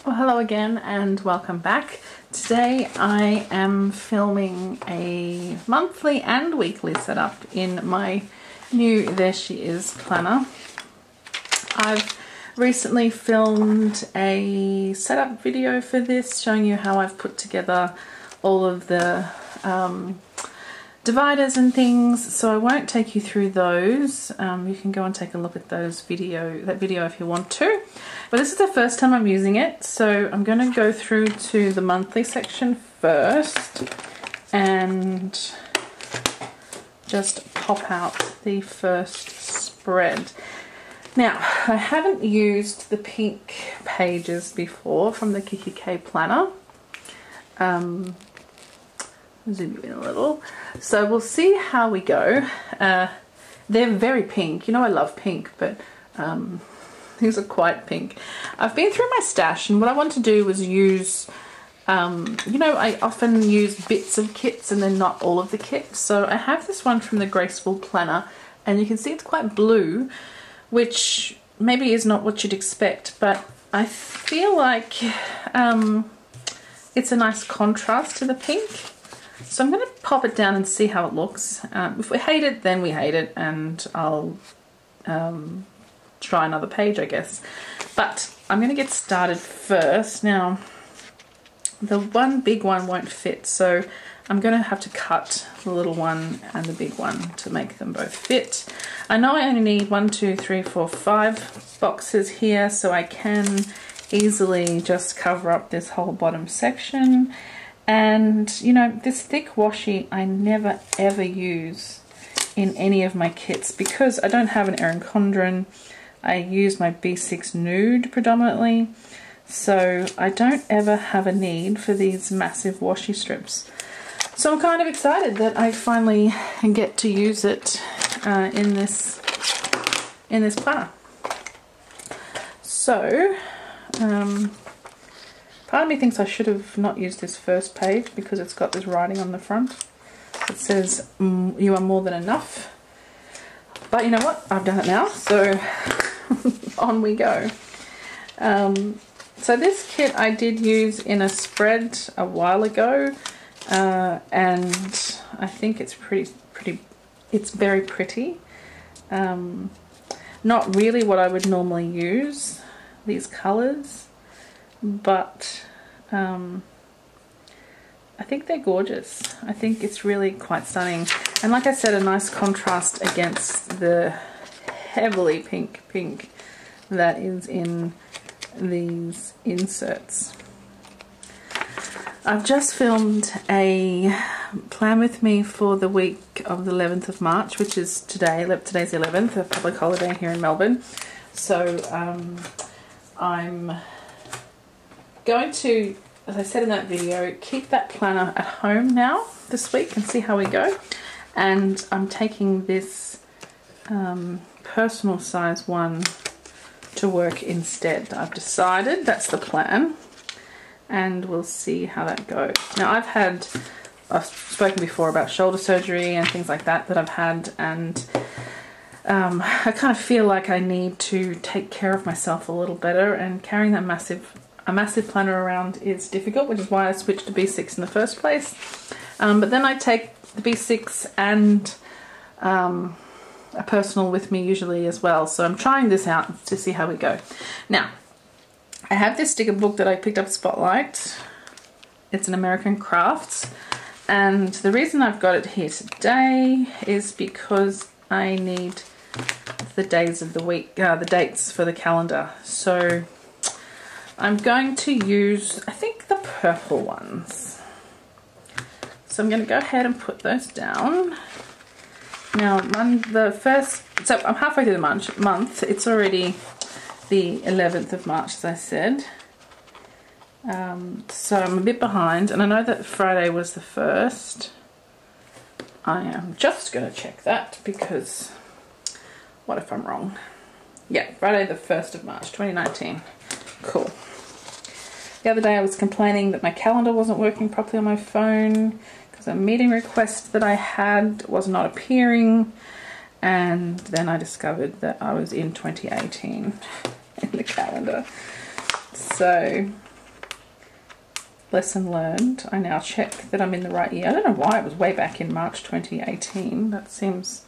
Well, hello again and welcome back. Today I am filming a monthly and weekly setup in my new There She Is planner. I've recently filmed a setup video for this showing you how I've put together all of the dividers and things, so I won't take you through those. You can go and take a look at that video if you want to. But this is the first time I'm using it, so I'm going to go through to the monthly section first and just pop out the first spread. Now, I haven't used the pink pages before from the kikki.K planner. Zoom you in a little. So we'll see how we go. They're very pink. You know I love pink, but these are quite pink. I've been through my stash, and what I want to do was use, you know, I often use bits of kits and then not all of the kit. So I have this one from the Graceful planner, and you can see it's quite blue, which maybe is not what you'd expect, but I feel like it's a nice contrast to the pink. So I'm going to pop it down and see how it looks. If we hate it, then we hate it, and I'll try another page, I guess. But I'm going to get started first. Now, the one big one won't fit, so I'm going to have to cut the little one and the big one to make them both fit. I know I only need 1, 2, 3, 4, 5 boxes here, so I can easily just cover up this whole bottom section. And you know, this thick washi I never ever use in any of my kits because I don't have an Erin Condren. I use my B6 nude predominantly, so I don't ever have a need for these massive washi strips. So I'm kind of excited that I finally get to use it in this planner. So part of me thinks I should have not used this first page because it's got this writing on the front. It says, you are more than enough. But you know what? I've done it now, so on we go. So this kit I did use in a spread a while ago, and I think it's it's very pretty. Not really what I would normally use, these colours. But I think they're gorgeous. I think it's really quite stunning, and like I said, a nice contrast against the heavily pink that is in these inserts. I've just filmed a plan with me for the week of the 11th of March, which is today. Today's the 11th, a public holiday here in Melbourne. So I'm going to, as I said in that video, keep that planner at home now this week and see how we go. And I'm taking this personal size one to work instead. I've decided that's the plan, and we'll see how that goes. Now I've spoken before about shoulder surgery and things like that I've had, and I kind of feel like I need to take care of myself a little better, and carrying that a massive planner around is difficult, which is why I switched to B6 in the first place. But then I take the B6 and a personal with me usually as well. So I'm trying this out to see how we go. Now, I have this sticker book that I picked up at Spotlight. It's an American Crafts. And the reason I've got it here today is because I need the days of the week, the dates for the calendar. So I'm going to use, I think, the purple ones. So I'm going to go ahead and put those down. Now, so I'm halfway through the month. It's already the 11th of March, as I said. So I'm a bit behind, and I know that Friday was the 1st. I am just going to check that because what if I'm wrong? Yeah, Friday the 1st of March, 2019. Cool. The other day I was complaining that my calendar wasn't working properly on my phone because a meeting request that I had was not appearing, and then I discovered that I was in 2018 in the calendar. So lesson learned. I now check that I'm in the right year. I don't know why it was way back in March 2018. That seems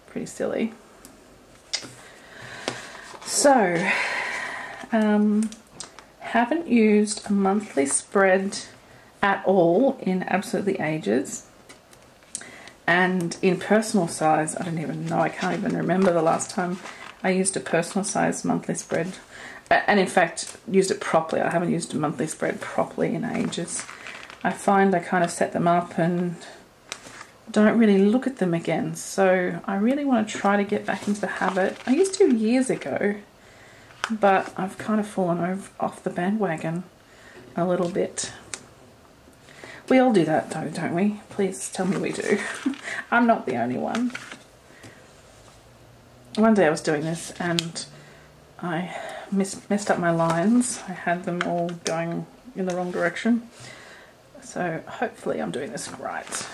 pretty silly. So, haven't used a monthly spread at all in absolutely ages. And in personal size, I don't even know, I can't even remember the last time I used a personal size monthly spread. And in fact, used it properly. I haven't used a monthly spread properly in ages. I find I kind of set them up and don't really look at them again. So I really want to try to get back into the habit. I used to years ago, but I've kind of fallen off the bandwagon a little bit. We all do that though, don't we? Please tell me we do. I'm not the only one. One day I was doing this and I messed up my lines. I had them all going in the wrong direction. So hopefully I'm doing this right.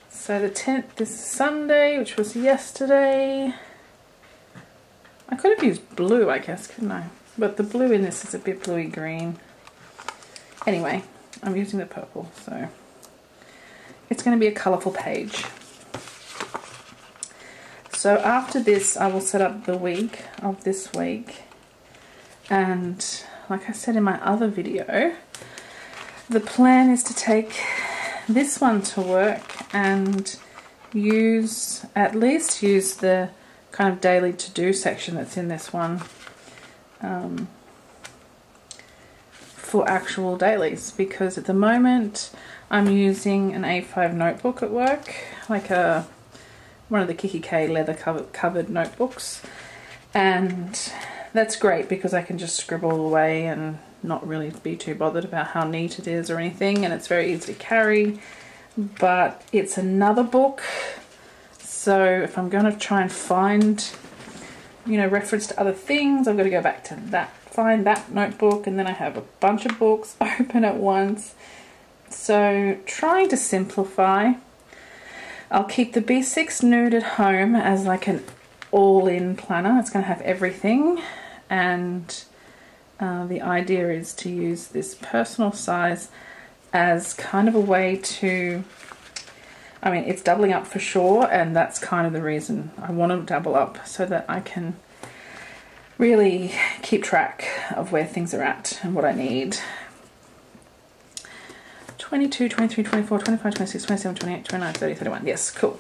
So the 10th is Sunday, which was yesterday. I could have used blue, I guess, couldn't I? But the blue in this is a bit bluey green. Anyway, I'm using the purple, so it's going to be a colourful page. So after this, I will set up the week of this week. And like I said in my other video, the plan is to take this one to work and at least use the kind of daily to-do section that's in this one for actual dailies, because at the moment I'm using an A5 notebook at work, like one of the kikki.K leather covered notebooks, and that's great because I can just scribble away and not really be too bothered about how neat it is or anything, and it's very easy to carry. But it's another book, so if I'm going to try and find, you know, reference to other things, I've got to go back to that, find that notebook, and then I have a bunch of books open at once. So trying to simplify. I'll keep the B6 Nude at Home as like an all-in planner. It's going to have everything, and the idea is to use this personal size as kind of a way to, I mean, it's doubling up for sure, and that's kind of the reason I want to double up, so that I can really keep track of where things are at and what I need. 22, 23, 24, 25, 26, 27, 28, 29, 30, 31. Yes, cool.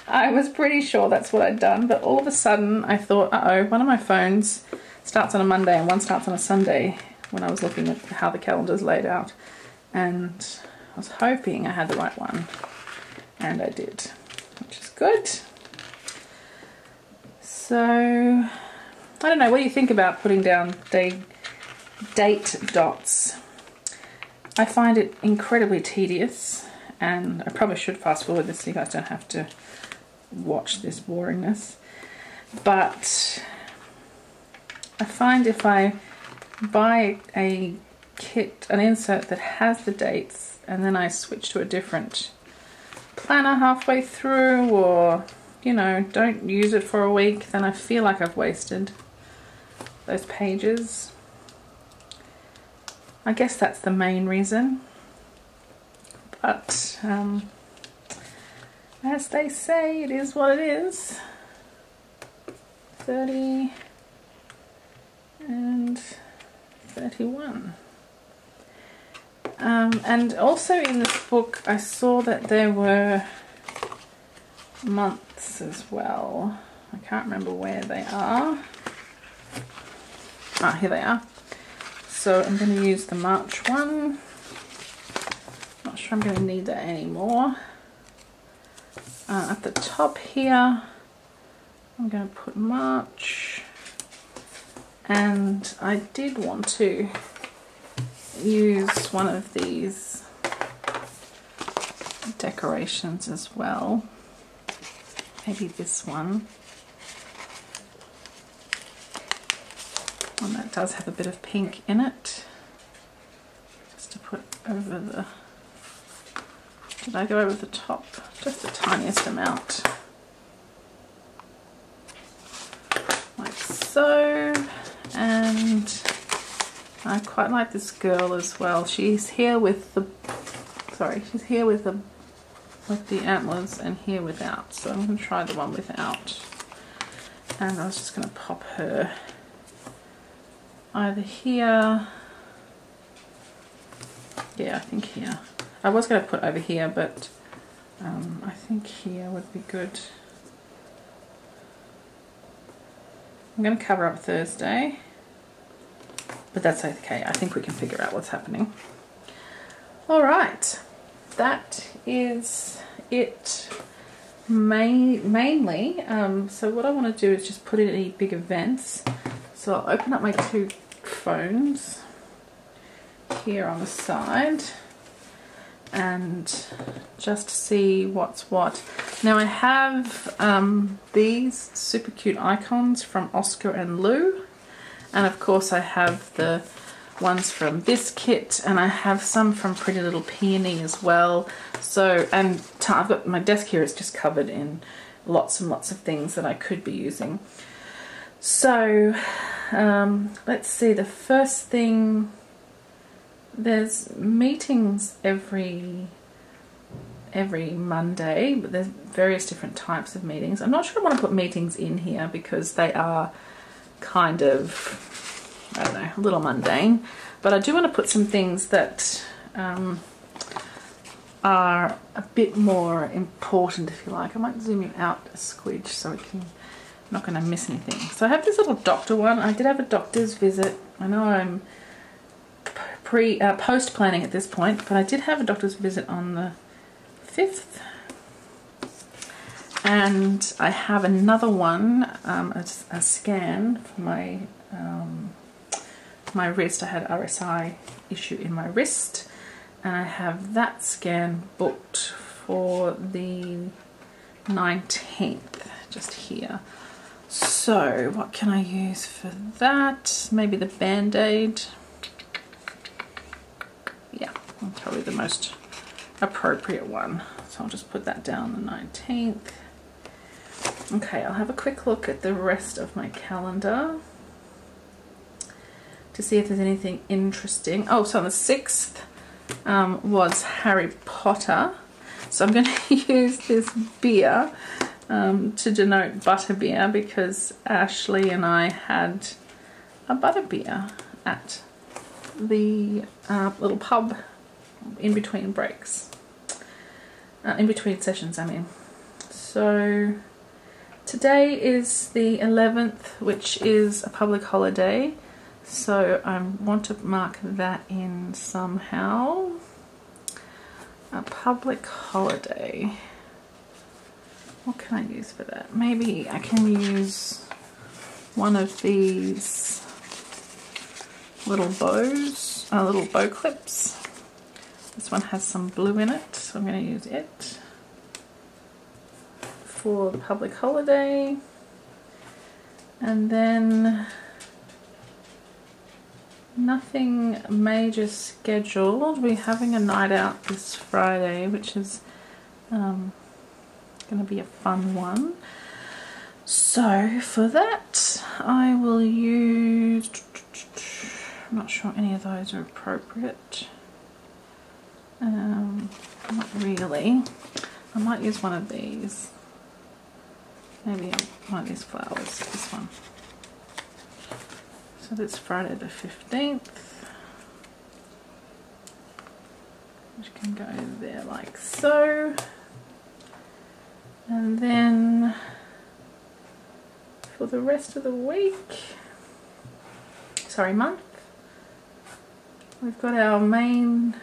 I was pretty sure that's what I'd done, but all of a sudden I thought, uh-oh, one of my phones starts on a Monday and one starts on a Sunday, when I was looking at how the calendar's laid out. And I was hoping I had the right one, and I did, which is good. So, I don't know, what do you think about putting down date dots? I find it incredibly tedious, and I probably should fast forward this so you guys don't have to watch this boringness. But I find if I buy a kit, an insert that has the dates, and then I switch to a different planner halfway through, or, you know, don't use it for a week, then I feel like I've wasted those pages. I guess that's the main reason, but as they say, it is what it is. 30 and 31. And also in this book I saw that there were months as well. I can't remember where they are. Ah, here they are. So I'm going to use the March one. Not sure I'm going to need that anymore. At the top here, I'm going to put March. And I did want to use one of these decorations as well. Maybe this one. One that does have a bit of pink in it. Just to put over the... Did I go over the top? Just the tiniest amount. Like so. And I I quite like this girl as well. She's here with the, she's here with the antlers and here without. So I'm going to try the one without. And I was just going to pop her either here. Yeah, I think here. I was going to put over here, but I think here would be good. I'm going to cover up Thursday, but that's okay. I think we can figure out what's happening. All right, that is it mainly. So what I want to do is just put in any big events. So I'll open up my two phones here on the side and just see what's what. Now I have these super cute icons from Oscar and Lou, and of course I have the ones from this kit, and I have some from Pretty Little Peony as well. So, and I've got my desk here is just covered in lots and lots of things that I could be using. So let's see, the first thing, there's meetings every Monday, but there's various different types of meetings. I'm not sure I want to put meetings in here because they are kind of, I don't know, a little mundane, but I do want to put some things that are a bit more important, if you like. I might zoom you out a squidge so we can, I'm not going to miss anything. So I have this little doctor one. I did have a doctor's visit. I know I'm post planning at this point, but I did have a doctor's visit on the 5th, and I have another one, a scan for my my wrist. I had RSI issue in my wrist, and I have that scan booked for the 19th, just here. So what can I use for that? Maybe the Band-Aid. Yeah, probably the most appropriate one. So I'll just put that down the 19th. Okay, I'll have a quick look at the rest of my calendar to see if there's anything interesting. Oh, so on the 6th was Harry Potter. So I'm going to use this beer to denote butterbeer, because Ashley and I had a butterbeer at the little pub in between breaks, in between sessions I mean. So today is the 11th, which is a public holiday, so I want to mark that in somehow. A public holiday. What can I use for that? Maybe I can use one of these little bows, little bow clips. This one has some blue in it, so I'm going to use it for the public holiday. And then nothing major scheduled. We're having a night out this Friday, which is going to be a fun one. So for that I will use, I'm not sure any of those are appropriate. Not really. I might use one of these. Maybe one of these flowers, this one. So that's Friday the 15th. Which can go there like so. And then for the rest of the week, sorry, month, we've got our main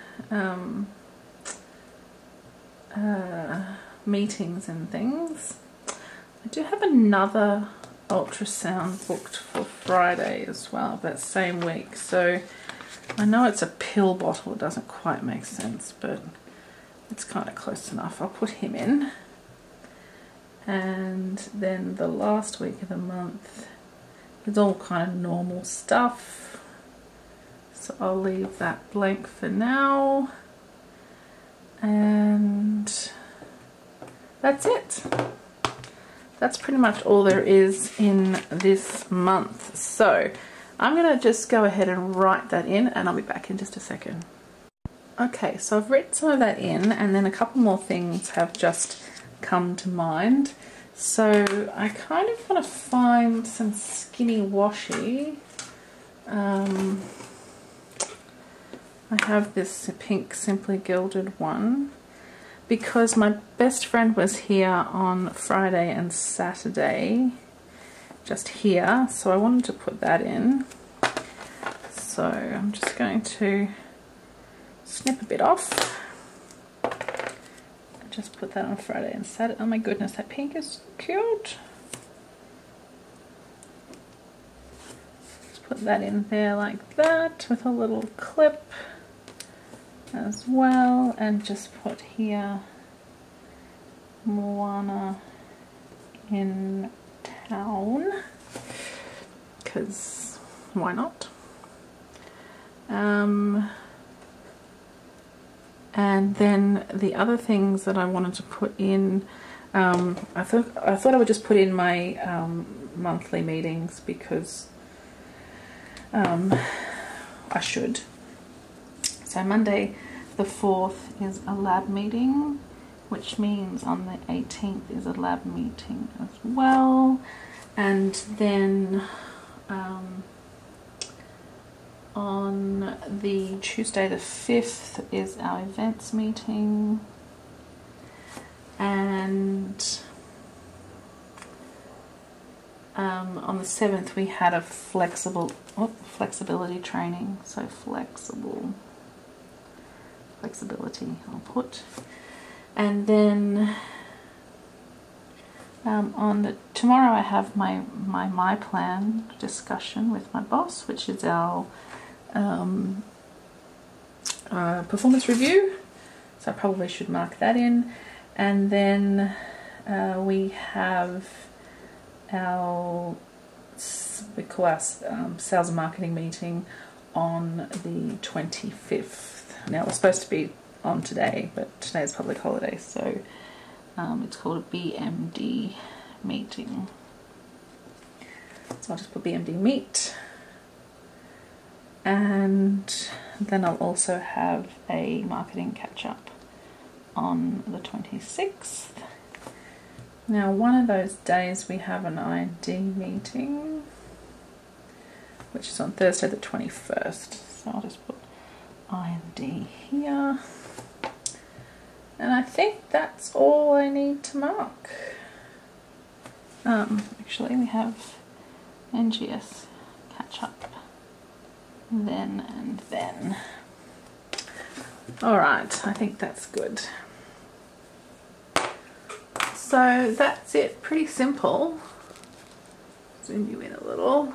meetings and things. I do have another ultrasound booked for Friday as well, that same week. So I know it's a pill bottle, it doesn't quite make sense, but it's kind of close enough. I'll put him in. And then the last week of the month is all kind of normal stuff, so I'll leave that blank for now. And that's it. That's pretty much all there is in this month. So I'm going to just go ahead and write that in, and I'll be back in just a second. Okay, so I've written some of that in, and then a couple more things have just come to mind. So I kind of want to find some skinny washi. I have this pink Simply Gilded one because my best friend was here on Friday and Saturday, just here, so I wanted to put that in. So I'm just going to snip a bit off and just put that on Friday and Saturday. Oh my goodness, that pink is cute. Just put that in there like that with a little clip as well, and just put here Moana in town, because why not? And then the other things that I wanted to put in, I thought I would just put in my monthly meetings, because I should. So Monday the 4th is a lab meeting, which means on the 18th is a lab meeting as well. And then on the Tuesday the 5th is our events meeting, and on the 7th we had a flexibility training, so flexibility I'll put. And then tomorrow I have my plan discussion with my boss, which is our performance review, so I probably should mark that in. And then we have our sales and marketing meeting on the 25th. Now, it's supposed to be on today, but today is public holiday, so it's called a BMD meeting. So I'll just put BMD meet, and then I'll also have a marketing catch-up on the 26th. Now, one of those days we have an ID meeting, which is on Thursday the 21st. So I'll just put ID here. And I think that's all I need to mark. Actually, we have NGS catch-up then and then. Alright, I think that's good. So that's it, pretty simple. Zoom you in a little.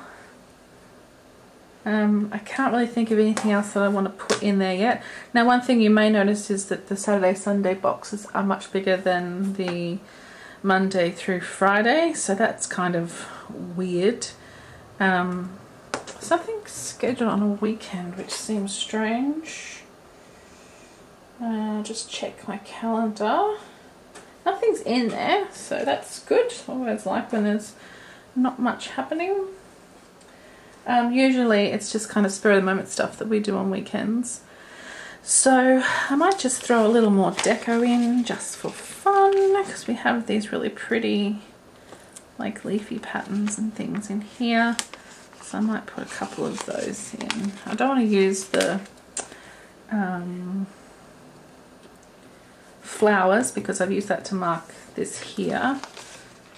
I can't really think of anything else that I want to put in there yet. Now, one thing you may notice is that the Saturday Sunday boxes are much bigger than the Monday through Friday, so that's kind of weird. Something's scheduled on a weekend, which seems strange. Just check my calendar. Nothing's in there, so that's good. Always like when there's not much happening. Usually it's just kind of spur of the moment stuff that we do on weekends. So I might just throw a little more deco in just for fun, because we have these really pretty like leafy patterns and things in here. So I might put a couple of those in. I don't want to use the flowers, because I've used that to mark this here,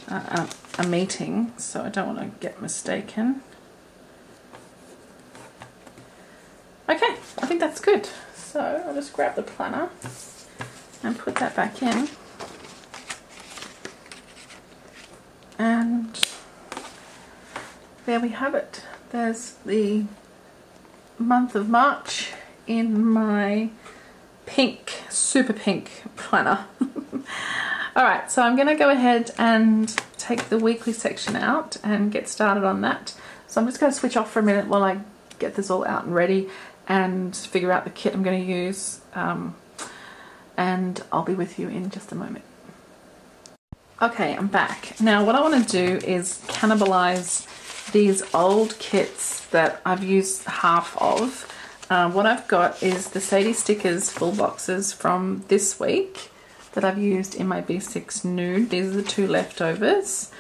a meeting, so I don't want to get mistaken. Okay, I think that's good. So I'll just grab the planner and put that back in. And there we have it. There's the month of March in my pink, super pink planner. Alright, so I'm going to go ahead and take the weekly section out and get started on that. So I'm just going to switch off for a minute while I get this all out and ready and figure out the kit I'm going to use, and I'll be with you in just a moment. Okay, I'm back. Now what I want to do is cannibalize these old kits that I've used half of. What I've got is the Sadie Stickers full boxes from this week that I've used in my B6 Nude. These are the 2 leftovers.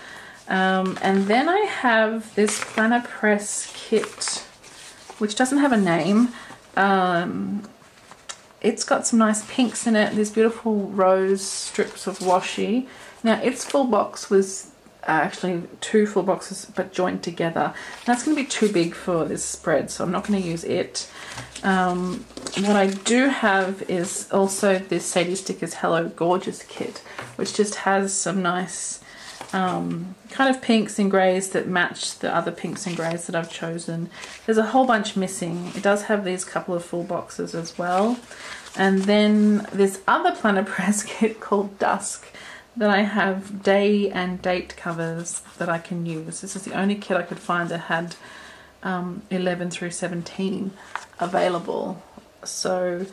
And then I have this Planner Press kit, which doesn't have a name. It's got some nice pinks in it, these beautiful rose strips of washi. Now its full box was actually 2 full boxes but joined together. That's going to be too big for this spread, so I'm not going to use it. What I do have is also this Sadie Stickers Hello Gorgeous kit, which just has some nice kind of pinks and greys that match the other pinks and greys that I've chosen. There's a whole bunch missing. It does have these couple of full boxes as well. And then this other Planner Press kit called Dusk that I have day and date covers that I can use. This is the only kit I could find that had 11 through 17 available. So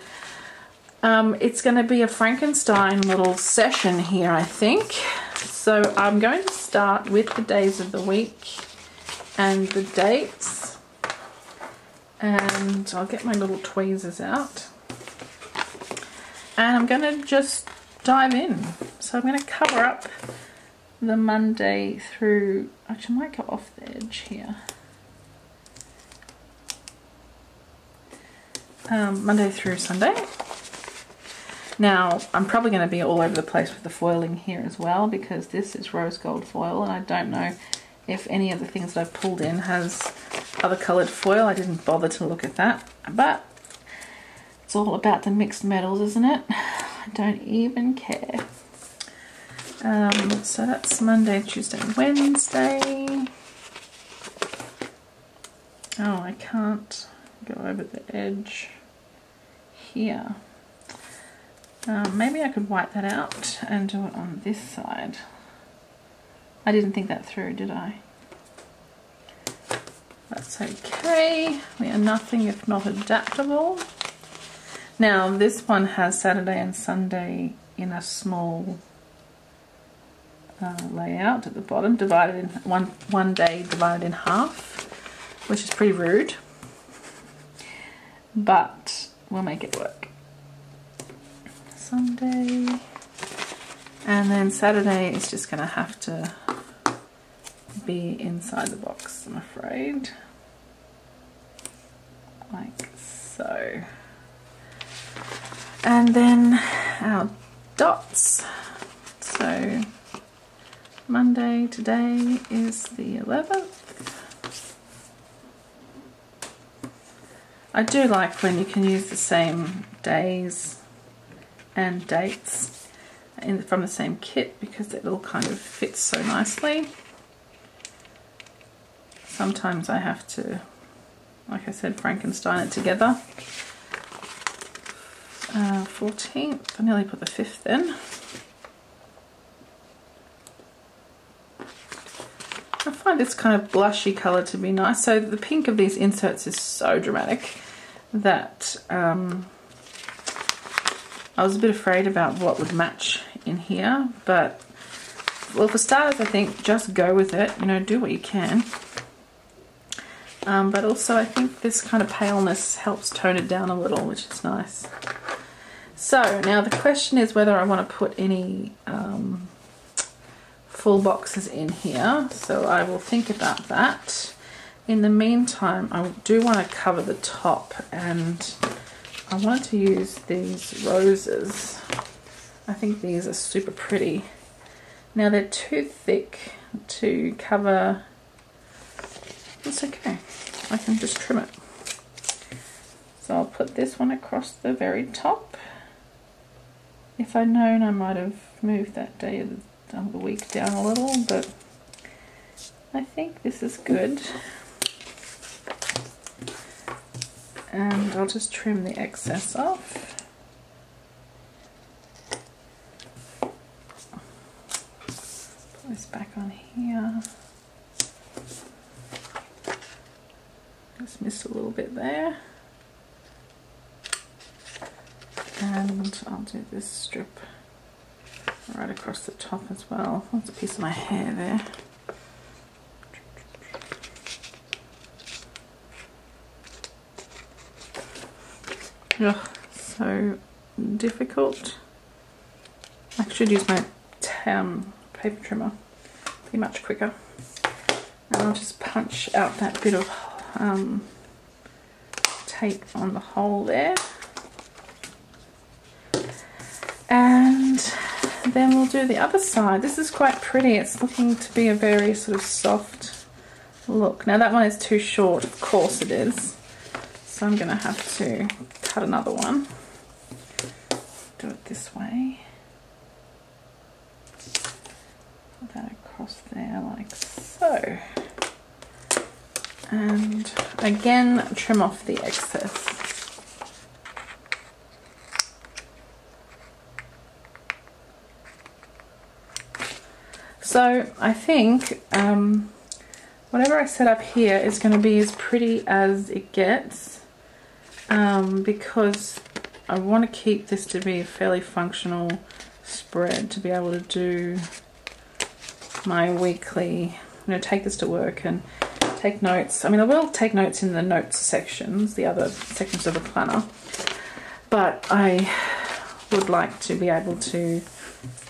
it's going to be a Frankenstein little session here, I think. So I'm going to start with the days of the week and the dates, and I'll get my little tweezers out and I'm going to just dive in. So I'm going to cover up the Monday through, actually I might go off the edge here. Monday through Sunday. Now I'm probably going to be all over the place with the foiling here as well, because this is rose gold foil and I don't know if any of the things that I've pulled in has other coloured foil. I didn't bother to look at that, but it's all about the mixed metals, isn't it? I don't even care. So that's Monday, Tuesday, Wednesday. Oh, I can't go over the edge here. Maybe I could wipe that out and do it on this side. I didn't think that through, did I? That's okay. We are nothing if not adaptable. Now this one has Saturday and Sunday in a small layout at the bottom, divided in one day divided in half, which is pretty rude, but we'll make it work. Sunday, and then Saturday is just going to have to be inside the box, I'm afraid, like so. And then our dots. So Monday today is the 11th. I do like when you can use the same days and dates from the same kit, because it all kind of fits so nicely. Sometimes I have to, like I said, Frankenstein it together. 14th, I nearly put the 5th in. I find this kind of blushy colour to be nice. So the pink of these inserts is so dramatic that I was a bit afraid about what would match in here, but well, for starters, I think just go with it, you know, do what you can. But also I think this kind of paleness helps tone it down a little, which is nice. So now the question is whether I want to put any full boxes in here, so I will think about that. In the meantime, I do want to cover the top, and I wanted to use these roses. I think these are super pretty. Now they're too thick to cover. It's okay, I can just trim it. So I'll put this one across the very top. If I'd known, I might have moved that day of the week down a little, but I think this is good. And I'll just trim the excess off. Put this back on here. Just missed a little bit there. And I'll do this strip right across the top as well. That's a piece of my hair there. Ugh, so difficult. I should use my paper trimmer. Be much quicker. And I'll just punch out that bit of tape on the hole there. And then we'll do the other side. This is quite pretty. It's looking to be a very sort of soft look. Now that one is too short, of course it is. So I'm going to have to cut another one. Do it this way. Put that across there like so. And again, trim off the excess. So I think whatever I set up here is going to be as pretty as it gets, because I want to keep this to be a fairly functional spread to be able to do my weekly, take this to work and take notes. I mean, I will take notes in the notes sections, the other sections of the planner, but I would like to be able to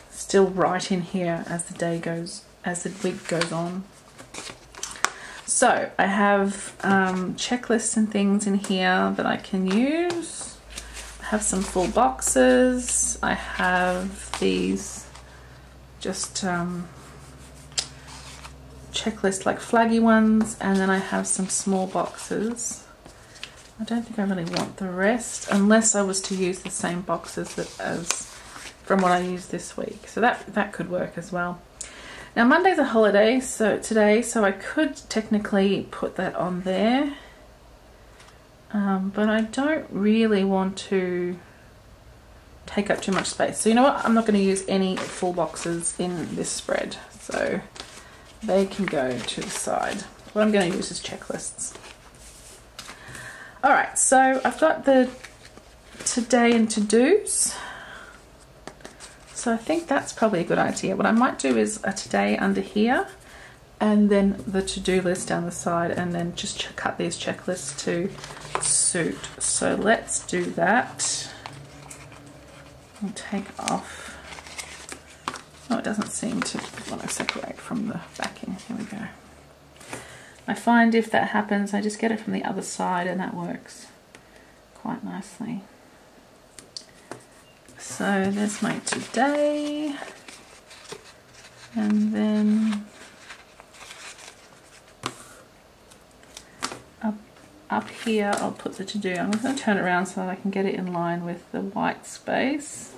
still write in here as the day goes, as the week goes on. So I have checklists and things in here that I can use. I have some full boxes. I have these just checklist like flaggy ones, and then I have some small boxes. I don't think I really want the rest unless I was to use the same boxes as from what I used this week. So that could work as well. Now Monday's a holiday, so I could technically put that on there, but I don't really want to take up too much space. So you know what, I'm not going to use any full boxes in this spread, so they can go to the side. What I'm going to use is checklists. Alright, so I've got the today and to-dos. So I think that's probably a good idea. What I might do is a today under here, and then the to-do list down the side, and then just cut these checklists to suit. So let's do that. I'll take off. Oh, it doesn't seem to want to separate from the backing. Here we go. I find if that happens, I just get it from the other side, and that works quite nicely. So there's my today, and then up here I'll put the to-do. I'm going to turn it around so that I can get it in line with the white space.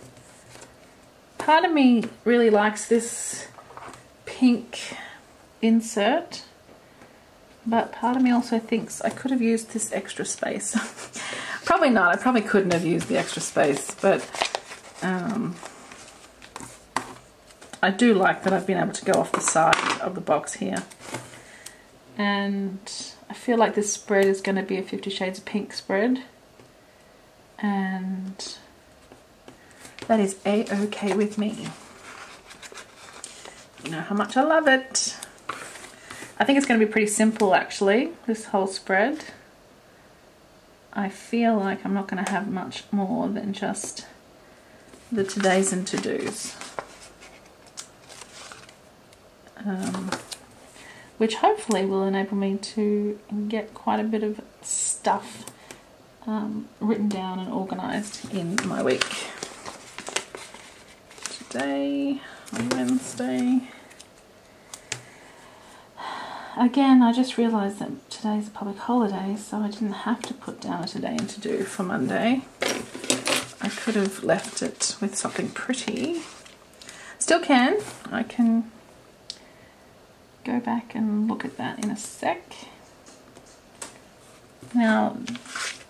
Part of me really likes this pink insert, but part of me also thinks I could have used this extra space. Probably not, I probably couldn't have used the extra space, but I do like that I've been able to go off the side of the box here. And I feel like this spread is going to be a 50 Shades of Pink spread, and that is a-okay with me. You know how much I love it. I think it's going to be pretty simple actually, this whole spread. I feel like I'm not going to have much more than just the todays and to-dos, which hopefully will enable me to get quite a bit of stuff written down and organised in my week. Today, on Wednesday. Again, I just realised that today's a public holiday, so I didn't have to put down a today and to-do for Monday. I could have left it with something pretty. Still can. I can go back and look at that in a sec. Now,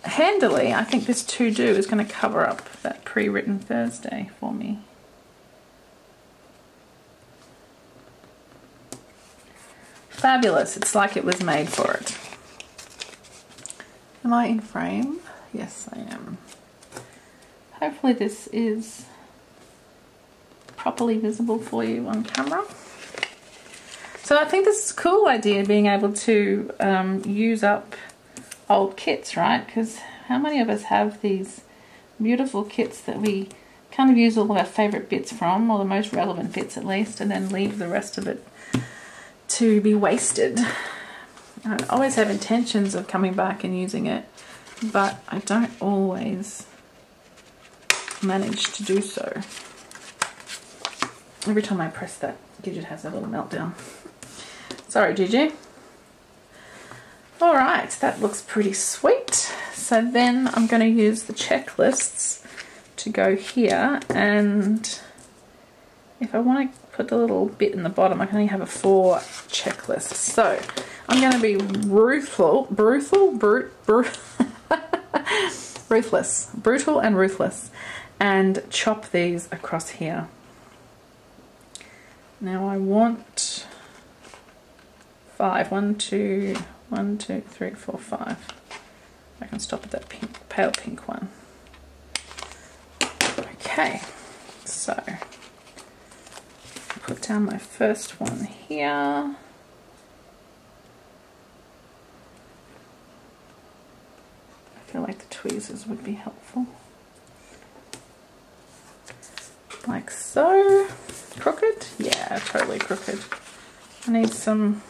handily, I think this to-do is going to cover up that pre-written Thursday for me. Fabulous. It's like it was made for it. Am I in frame? Yes, I am. Hopefully this is properly visible for you on camera. So I think this is a cool idea, being able to use up old kits, right? Because how many of us have these beautiful kits that we kind of use all of our favourite bits from, or the most relevant bits at least, and then leave the rest of it to be wasted. I always have intentions of coming back and using it, but I don't always manage to do so. Every time I press that, Gidget has a little meltdown. Sorry, Gigi. Alright, that looks pretty sweet. So then I'm going to use the checklists to go here, and if I want to put the little bit in the bottom, I can only have a 4 checklist. So I'm going to be brutal and ruthless, and chop these across here. Now I want 5. 1, 2, 3, 4, 5. I can stop at that pink, pale pink one. Okay, so put down my first one here. I feel like the tweezers would be helpful. Like so. Crooked? Yeah, totally crooked. I need some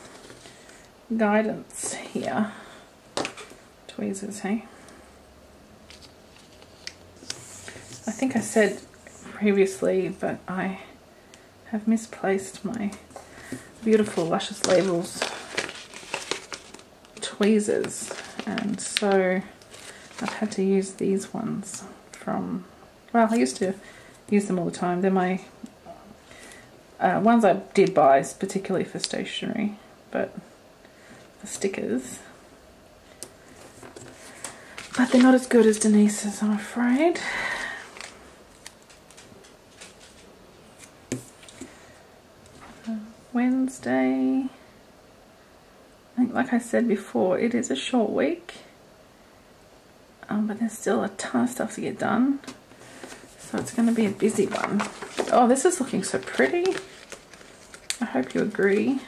guidance here. Tweezers, hey? I think I said previously, but I have misplaced my beautiful Luscious Labels tweezers, and so I've had to use these ones from, well, I used to use them all the time. They're my ones I did buy particularly for stationery, but for stickers. But they're not as good as Denise's, I'm afraid. Wednesday. I think, like I said before, it is a short week. But there's still a ton of stuff to get done. So it's going to be a busy one. Oh, this is looking so pretty. I hope you agree.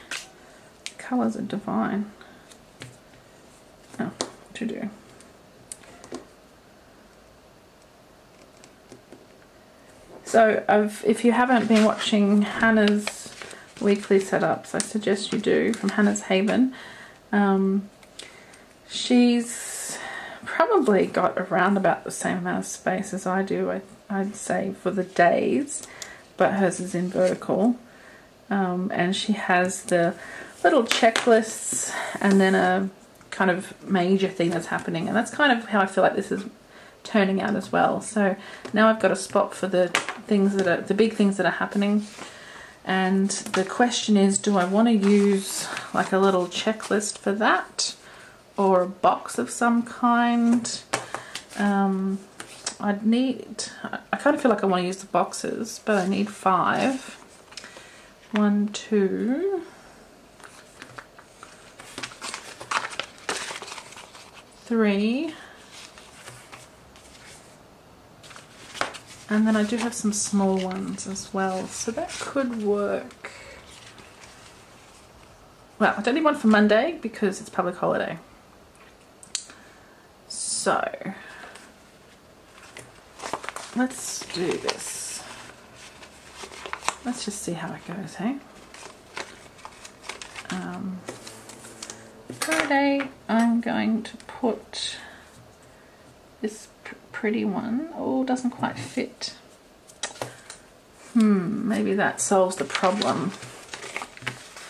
The colours are divine. Oh, to do. So if you haven't been watching Hannah's weekly setups, I suggest you do, from Hannah's Haven. She's probably got around about the same amount of space as I do, I'd say, for the days, but hers is in vertical. And she has the little checklists and then a kind of major thing that's happening, and that's kind of how I feel like this is turning out as well. So now I've got a spot for the things that are the big things that are happening, and the question is, do I want to use like a little checklist for that, or a box of some kind? I kind of feel like I want to use the boxes, but I need 5. 1, 2, 3, and then I do have some small ones as well, so that could work. Well, I don't need one for Monday because it's public holiday. So let's do this. Let's just see how it goes, hey? Friday, I'm going to put this pretty one. Oh, doesn't quite fit. Maybe that solves the problem.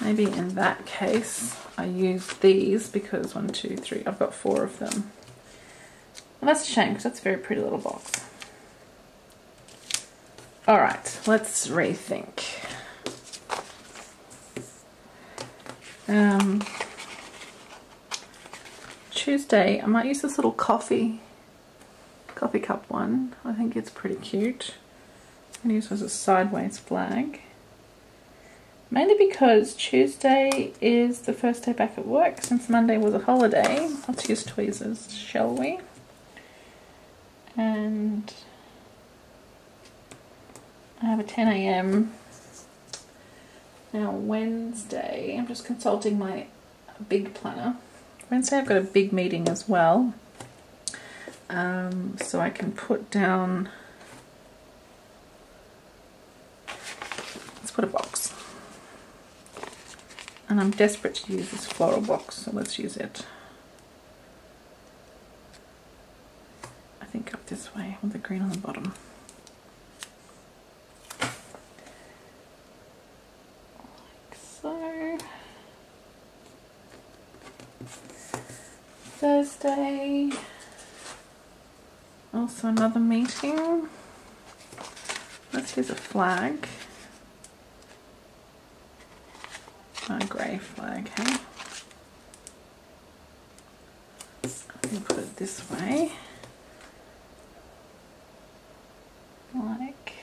Maybe in that case, I use these because 1, 2, 3, I've got 4 of them. Well, that's a shame because that's a very pretty little box. Alright, let's rethink. Tuesday, I might use this little coffee cup one. I think it's pretty cute. I'm going to use this as a sideways flag. Mainly because Tuesday is the first day back at work since Monday was a holiday. Let's use tweezers, shall we? And I have a 10 AM. Now Wednesday, I'm just consulting my big planner. Wednesday I've got a big meeting as well. so I can put down, let's put a box. And I'm desperate to use this floral box, so let's use it. I think up this way with the green on the bottom. Like so. Thursday. Also another meeting. Let's use a flag. A grey flag, hey? Let me put it this way. Like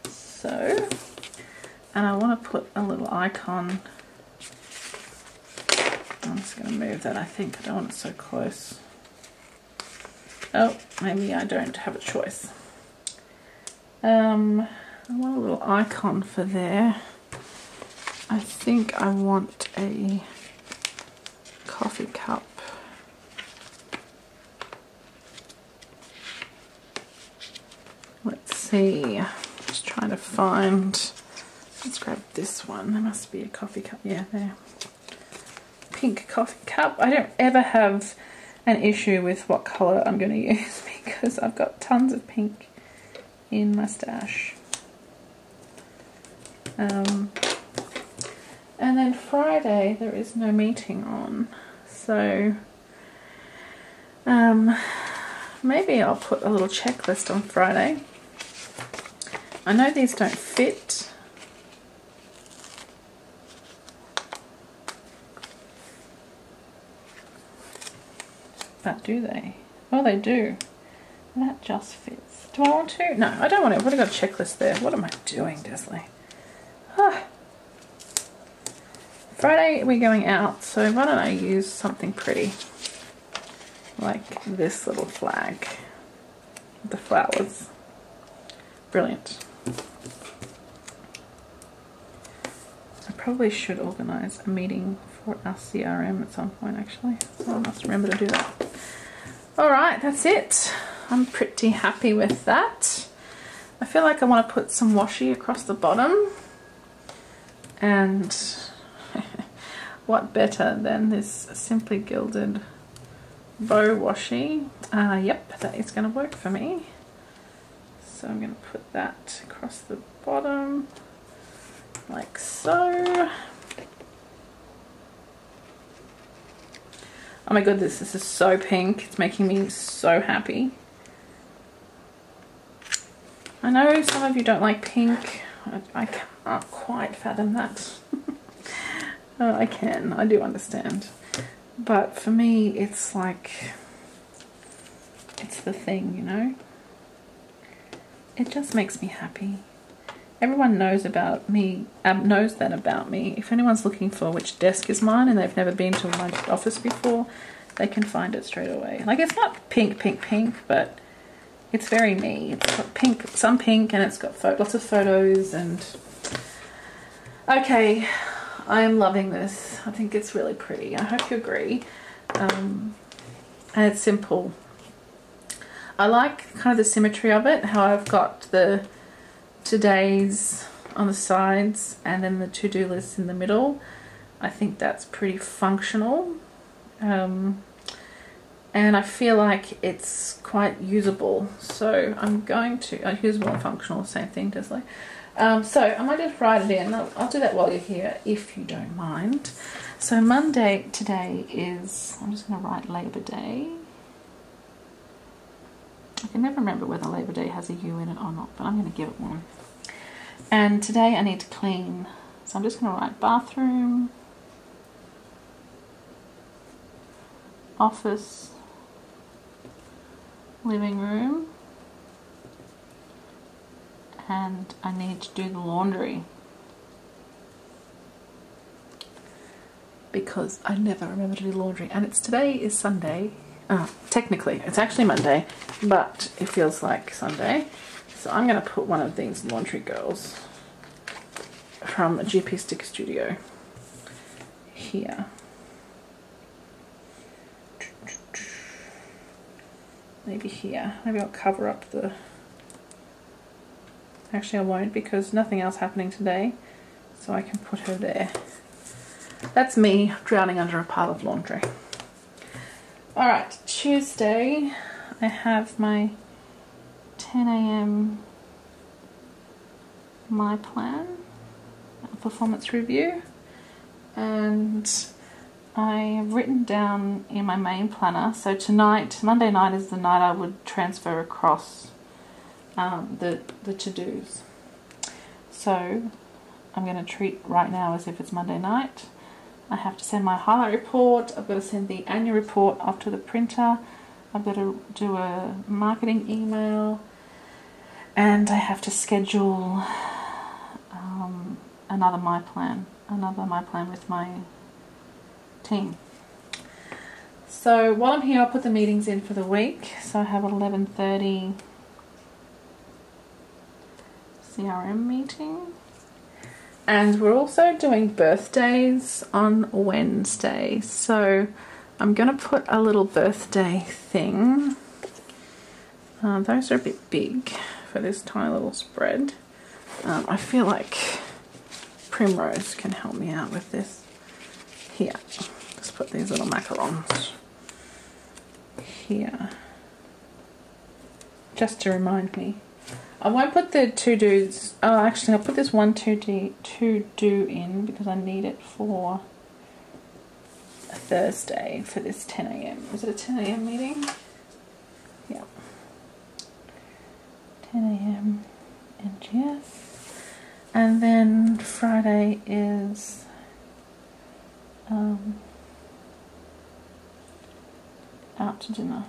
so. And I want to put a little icon. I'm just going to move that, I think. I don't want it so close. Oh, maybe I don't have a choice. I want a little icon for there. I think I want a coffee cup. Let's see. Just trying to find. Let's grab this one. There must be a coffee cup. Yeah, there. Pink coffee cup. I don't ever have an issue with what colour I'm going to use because I've got tons of pink in my stash. And then Friday there is no meeting on, so maybe I'll put a little checklist on Friday. I know these don't fit. But do they? Oh, they do. That just fits. Do I want to? No, I don't want to. I've already got a checklist there. What am I doing, Desley? Ah. Friday we're going out, so why don't I use something pretty? Like this little flag. With the flowers. Brilliant. I probably should organise a meeting for our CRM at some point actually. So I must remember to do that. Alright, that's it. I'm pretty happy with that. I feel like I want to put some washi across the bottom. And what better than this Simply Gilded bow washi. Yep, that is going to work for me. So I'm going to put that across the bottom like so. Oh my goodness, this is so pink. It's making me so happy. I know some of you don't like pink. I can't quite fathom that. I can, I do understand. But for me, it's like, it's the thing, you know? It just makes me happy. Everyone knows about me, knows that about me. If anyone's looking for which desk is mine and they've never been to my office before, they can find it straight away. Like, it's not pink, pink, pink, but it's very me. It's got pink, some pink, and it's got lots of photos. And okay, I am loving this. I think it's really pretty. I hope you agree. And it's simple. I like kind of the symmetry of it, how I've got the today's on the sides and then the to-do list in the middle. I think that's pretty functional. And I feel like it's quite usable. So I'm going to, usable and functional, same thing, Desley. So I might just write it in. I'll do that while you're here, if you don't mind. So Monday today is, I'm just going to write Labor Day. I can never remember whether Labor Day has a U in it or not, but I'm going to give it one. And today I need to clean. So I'm just going to write bathroom, office, living room, and I need to do the laundry because I never remember to do laundry. And today is Sunday. Technically it's actually Monday, but it feels like Sunday. So I'm going to put one of these laundry girls from GP Sticker Studio here. maybe here. Maybe I'll cover up the... Actually I won't, because nothing else happening today, so I can put her there. That's me drowning under a pile of laundry. Alright, Tuesday I have my 10 AM my plan, performance review, and I have written down in my main planner, so tonight, Monday night is the night I would transfer across the to-dos. So I'm going to treat right now as if it's Monday night. I have to send my highlight report, I've got to send the annual report off to the printer, I've got to do a marketing email, and I have to schedule another my plan with my team. So while I'm here, I'll put the meetings in for the week. So I have an 11:30 CRM meeting, and we're also doing birthdays on Wednesday, so I'm going to put a little birthday thing. Those are a bit big for this tiny little spread. I feel like Primrose can help me out with this. Here, just put these little macarons here, just to remind me. I won't put the to-dos, oh actually I'll put this one to-do in because I need it for a Thursday for this 10 AM. Is it a 10 AM meeting? Yeah. 10 AM NGS. And then Friday is out to dinner.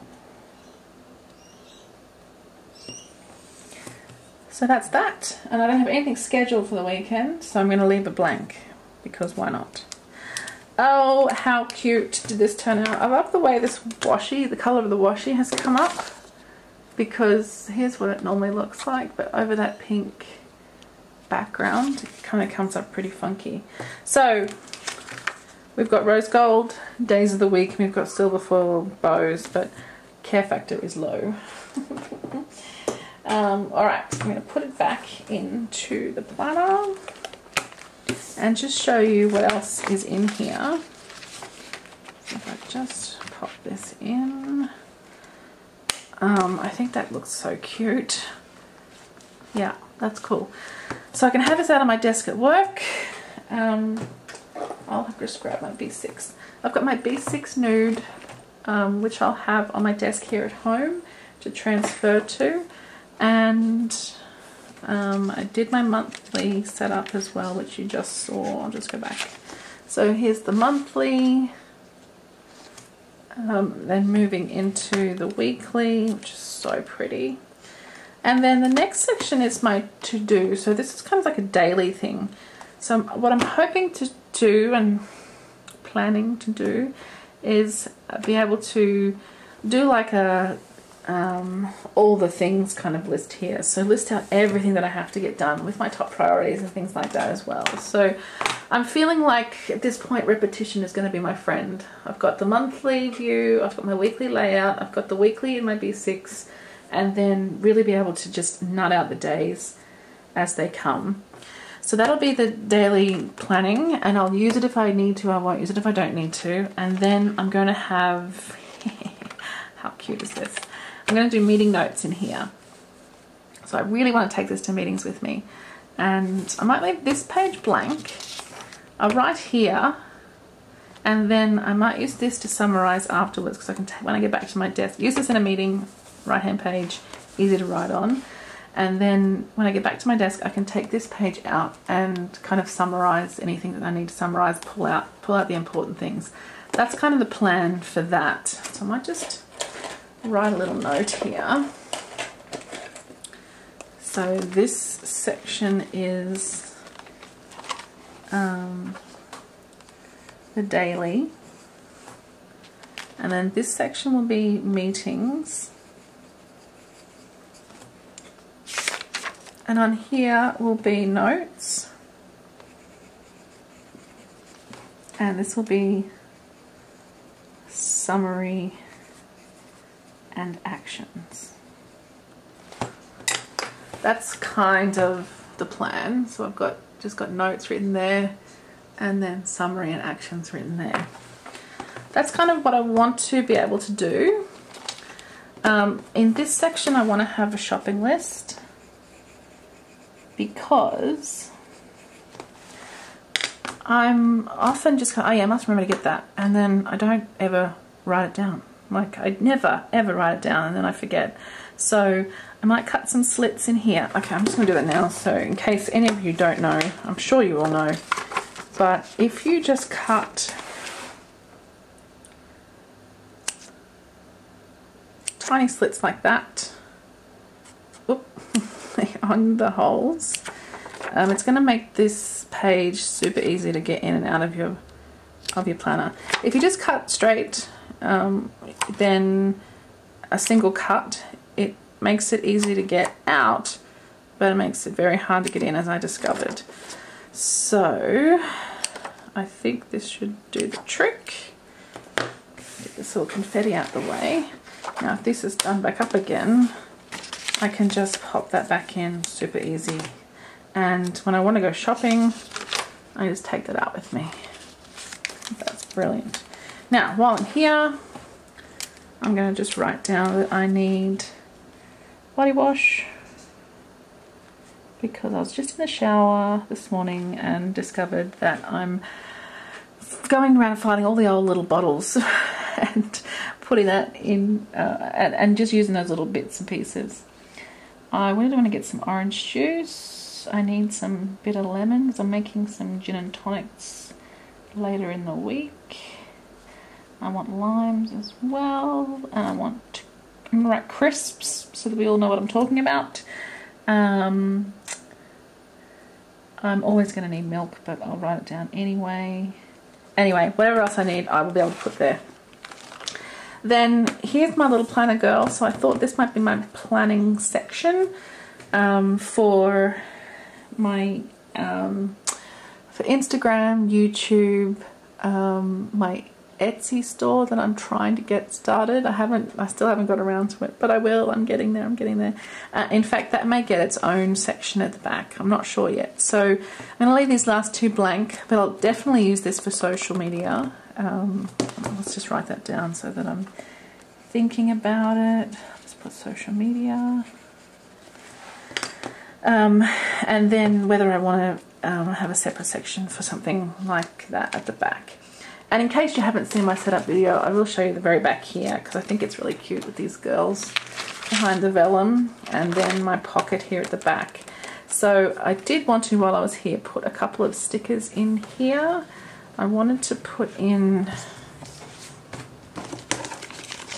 So that's that, and I don't have anything scheduled for the weekend, so I'm going to leave it blank because why not? Oh, how cute did this turn out? I love the way this washi, the colour of the washi has come up, because here's what it normally looks like, but over that pink background it kind of comes up pretty funky. So we've got rose gold days of the week, we've got silver foil bows, but care factor is low. Alright, I'm going to put it back into the planner and just show you what else is in here. So if I just pop this in, I think that looks so cute. Yeah, that's cool. So I can have this out on my desk at work. I'll just grab my B6. I've got my B6 nude, which I'll have on my desk here at home to transfer to. And I did my monthly setup as well, which you just saw. I'll just go back. So here's the monthly, then moving into the weekly, which is so pretty. And then the next section is my to-do. So this is kind of like a daily thing. So what I'm hoping to do and planning to do is be able to do like a all the things kind of list here. So list out everything that I have to get done with my top priorities and things like that as well. So I'm feeling like at this point repetition is going to be my friend. I've got the monthly view, I've got my weekly layout, I've got the weekly in my B6, and then really be able to just nut out the days as they come. So that'll be the daily planning, and I'll use it if I need to, I won't use it if I don't need to. And then I'm going to have, how cute is this? I'm going to do meeting notes in here. So I really want to take this to meetings with me. And I might leave this page blank. I'll write here, and then I might use this to summarize afterwards, because I can, when I get back to my desk, use this in a meeting, right hand page, easy to write on. And then when I get back to my desk, I can take this page out and kind of summarize anything that I need to summarize, pull out the important things. That's kind of the plan for that. So I might just write a little note here. So this section is the daily, and then this section will be meetings, and on here will be notes, and this will be summary and actions. That's kind of the plan. So I've just got notes written there, and then summary and actions written there. That's kind of what I want to be able to do. In this section I want to have a shopping list, because I'm often just going, oh yeah, I must remember to get that, and then I don't ever write it down. Like, I never ever write it down, and then I forget. So I might cut some slits in here. Okay, I'm just going to do that now, so in case any of you don't know, I'm sure you all know, but if you just cut tiny slits like that, on the holes, it's going to make this page super easy to get in and out of your planner. If you just cut straight, then a single cut, it makes it easy to get out, but it makes it very hard to get in, as I discovered. So I think this should do the trick. Get this little confetti out the way. Now if this is done back up again, I can just pop that back in super easy, and when I want to go shopping, I just take that out with me. That's brilliant. Now while I'm here, I'm going to just write down that I need body wash, because I was just in the shower this morning and discovered that I'm going around finding all the old little bottles and putting that in, and just using those little bits and pieces. I really want to get some orange juice. I need some bitter lemon because I'm making some gin and tonics later in the week. I want limes as well, and I'm going to write crisps so that we all know what I'm talking about. I'm always going to need milk, but I'll write it down anyway. Anyway, whatever else I need, I will be able to put there. Then here's my little planner girl. So I thought this might be my planning section for my for Instagram, YouTube, my Etsy store that I'm trying to get started. I still haven't got around to it, but I will. I'm getting there. In fact, that may get its own section at the back. I'm not sure yet. So I'm going to leave these last two blank, but I'll definitely use this for social media. Let's just write that down so that I'm thinking about it. Let's put social media. And then whether I want to have a separate section for something like that at the back. And in case you haven't seen my setup video, I will show you the very back here, because I think it's really cute with these girls behind the vellum, and then my pocket here at the back. So I did want to, while I was here, put a couple of stickers in here. I wanted to put in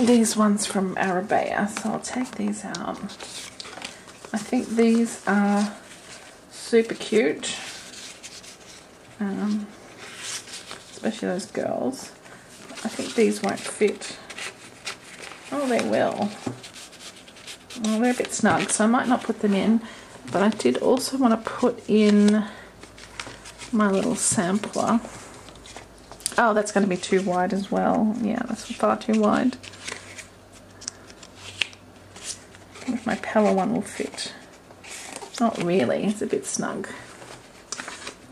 these ones from Arabea, so I'll take these out. I think these are super cute. Especially those girls. I think these won't fit. Oh, they will. Well, they're a bit snug, so I might not put them in. But I did also want to put in my little sampler. Oh, that's going to be too wide as well. Yeah, that's far too wide. I think my Pella one will fit. Not really, it's a bit snug.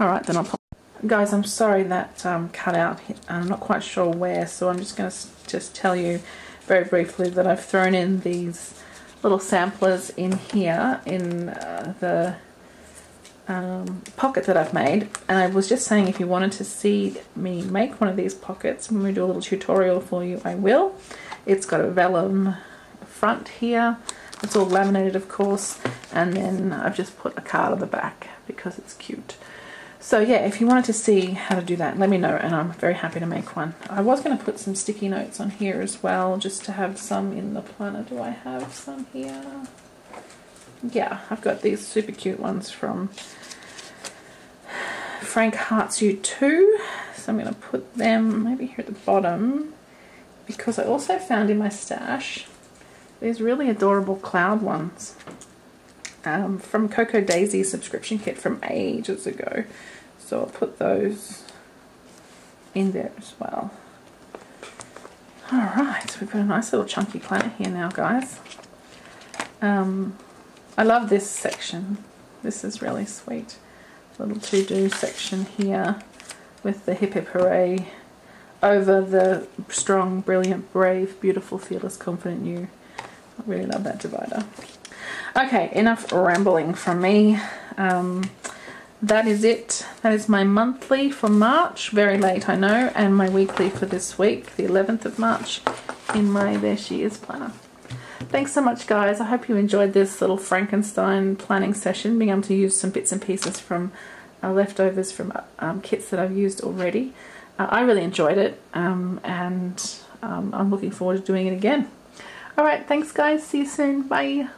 Alright, then I'll pop. Guys, I'm sorry that cut out. I'm not quite sure where, so I'm just going to tell you very briefly that I've thrown in these little samplers in here in the pocket that I've made. And I was just saying, if you wanted to see me make one of these pockets, when we do a little tutorial for you, I will. It's got a vellum front here. It's all laminated, of course, and then I've just put a card on the back because it's cute. So yeah, if you wanted to see how to do that, let me know, and I'm very happy to make one. I was going to put some sticky notes on here as well, just to have some in the planner. Do I have some here? Yeah, I've got these super cute ones from Frank Hearts You Too. So I'm going to put them maybe here at the bottom, because I also found in my stash these really adorable cloud ones from Coco Daisy subscription kit from ages ago. So I'll put those in there as well. Alright, we've got a nice little chunky planner here now, guys. I love this section. This is really sweet. Little to-do section here with the hip hip hooray over the strong, brilliant, brave, beautiful, fearless, confident you. I really love that divider. Okay, enough rambling from me. That is it. That is my monthly for March. Very late, I know. And my weekly for this week, the 11th of March, in my There She Is planner. Thanks so much, guys. I hope you enjoyed this little Frankenstein planning session, being able to use some bits and pieces from leftovers from kits that I've used already. I really enjoyed it, and I'm looking forward to doing it again. Alright, thanks guys. See you soon. Bye.